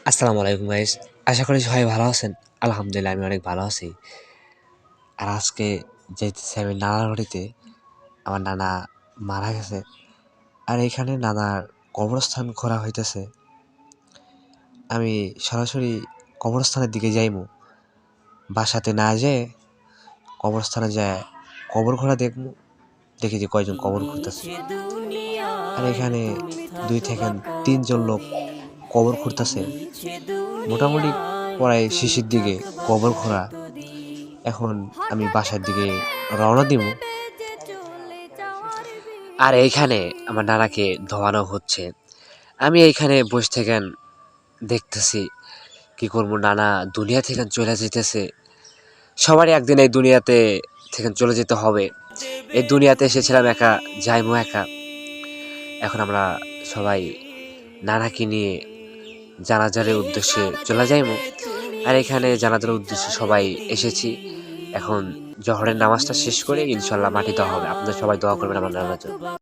আসসালামু আলাইকুম গাইস। আশা করি সবাই ভালো আছেন। আলহামদুলিল্লাহ আমি অনেক ভালো আছি। আর আজকে যাইতেছি আমি নানার বাড়িতে। আমার নানা মারা গেছে। আর এখানে নানার কবরস্থান করা হইতেছে। আমি সরাসরি কবরস্থানের দিকে যাইমু। বাসাতে না যেয়ে কবরস্থানে যায় কবর খোঁড়া দেখমু। দেখি যে কয়জন কবর খুঁড়তেছে। আর এখানে 2 থেকে 3 জন লোক কবর খুঁড়তেছে। মোটামুটি প্রায় শেষের দিকে কবর খোঁড়া। এখন আমি বাসার দিকে রওনা দিব। আর এইখানে আমার নানাকে ধোয়ানো হচ্ছে। আমি এইখানে বসে থেকে দেখতেছি কি করবো, নানা দুনিয়া থেকে চলে যেতেছে। সবারই একদিন এই দুনিয়াতে থেকে চলে যেতে হবে। এই দুনিয়াতে এসেছিলাম একা, যাইমো একা। এখন আমরা সবাই নানাকে নিয়ে জানাজার উদ্দেশ্যে চলে যাইমু। আর এখানে জানাজার উদ্দেশ্যে সবাই এসেছি। এখন জহরের নামাজটা শেষ করে ইনশাল্লাহ মাটি দেওয়া হবে। আপনারা সবাই দোয়া করবেন আমার নানার জন্য।